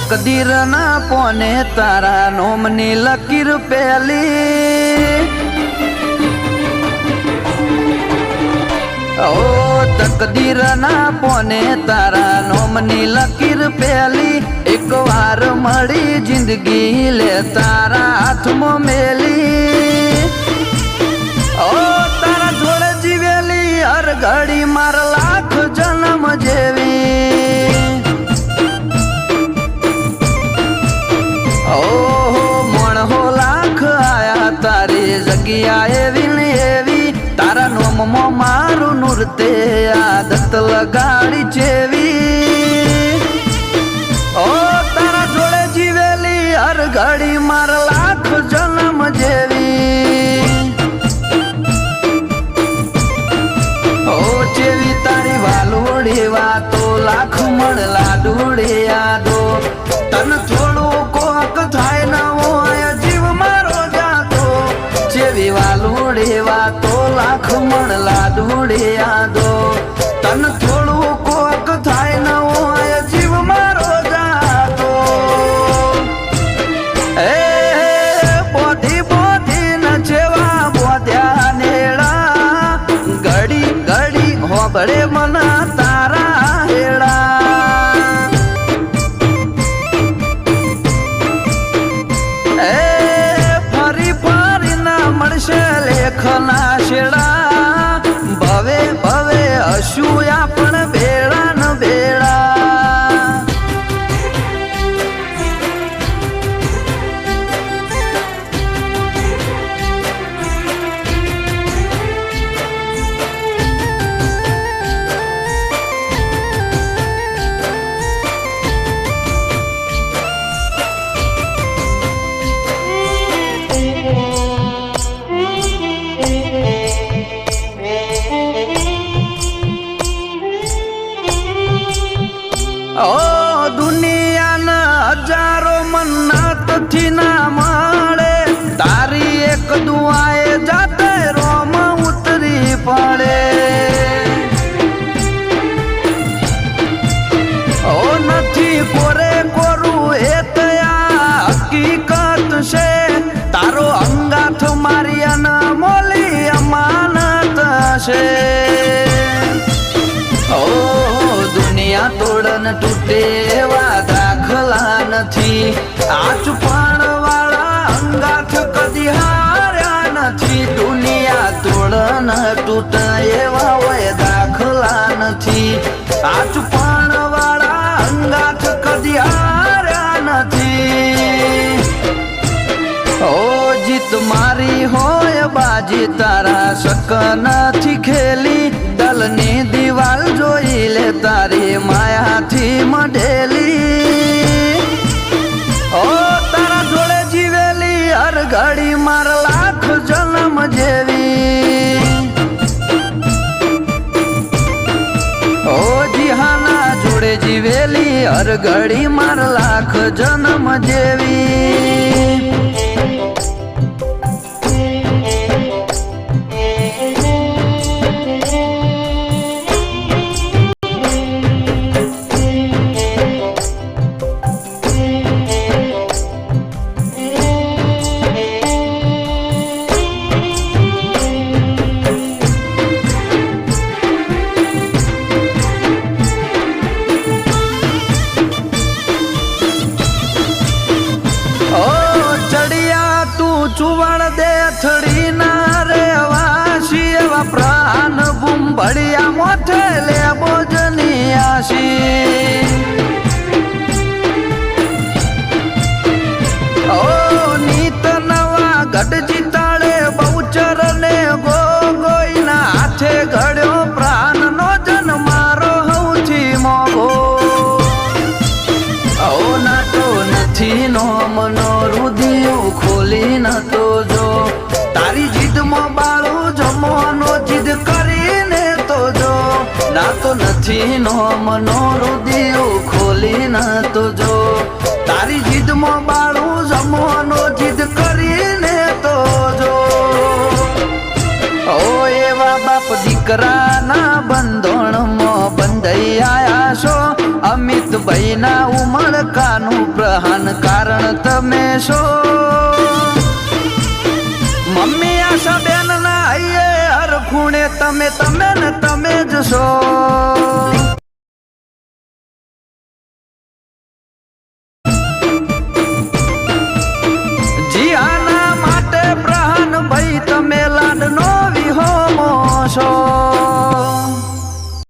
તકદીર ના પોને તારા નોમની લકીર પેલી ઓ તકદીર ના પોને તારા નોમની લકીર પેલી એક વાર મળી જિંદગી લે તારા હાથમાં મેલી ઓ તારા જોડે જીવેલી હર ઘડી માર લાખ જન્મ જેવી ઓહો મણહો લાખ આયા તારી જગ્યા એવી ને એવી તારા નોમમાં મારું નૃત્ય આદત લગાડી જેવી ઓ તારા જોડે જીવેલી હર ઘડી માર લાખ જન્મ જેવી ઓ જેવી તારી વાલુડી વાતો લાખ મણ લાડુડી યાદો તન થોડું કોક થાય ન હોય જીવ મારો જાતો જેવી વાલુડી વાતો લાખ મણ લાડુડી યાદો તન થોડું કોક થાય ન હોય જીવ મારો જાતો એ બોધી બોધી ન જેવા બોધ્યા નેડા ઘડી ઘડી હોબળે મના તારા હેડા લેખના શેડા ભવે ભવે હશું આપણ બેડા ન બેડા ઓ દુનિયાના હજારો મન્નતથી ના મળે તારી એક દુઆએ જાતે રોમ ઉતરી પડે ઓ નથી કોરે કોરું એ તયા હકીકત છે તારો અંગાથ મારી અનમોલી અમાનત છે ઓ દુનિયા તોડન તૂટે એવા દાખલા નથી આ ચુપાણ વાળા અંગાથ કદી હાર્યા નથી દુનિયા તોડન તૂટે એવા હોય દાખલા નથી આ ચુપાણ વાળા અંગાથ કદી હાર્યા નથી ઓ જીત મારી હોય બાજી તારા શક નથી ખેલી દલની દિવાલ જોઈ લે તારી માયાથી મઢેલી ઓ તારા જોડે જીવેલી હર ઘડી માર લાખ જન્મ જેવી ઓ જીહાના જોડે જીવેલી હર ઘડી માર લાખ જન્મ જેવી ચુવણ દે થડી ના રેવાશી એવા પ્રાણ બુંબડિયા મોઠે લે બોજની આશી ઓ નીત નવા ગઢ જીતાડે બહુચર ને ગોગોઈના હાથે ઘડ્યો પ્રાણ નો જન મારો હૌથી મોગો ઓ નથી નો મનો રુધિયું ખોલી નતો જો તારી જીદમાં બાળું જમવાનો જીદ કરીને તો જો ના તો નથી નો મનો રુધિયું ખોલી નતો જો તારી જીદમાં બાળું જમવાનો જીદ કરીને તો જો ઓ એવા બાપ દીકરાના બંધોણમાં બંધાઈ આયા છો અમિતભાઈ ના ઉમળકાનું પ્રહાન કારણ તમે છો મમ્મી આશા બેન ના હૈયે હર ખૂણે તમે ને તમે જ છો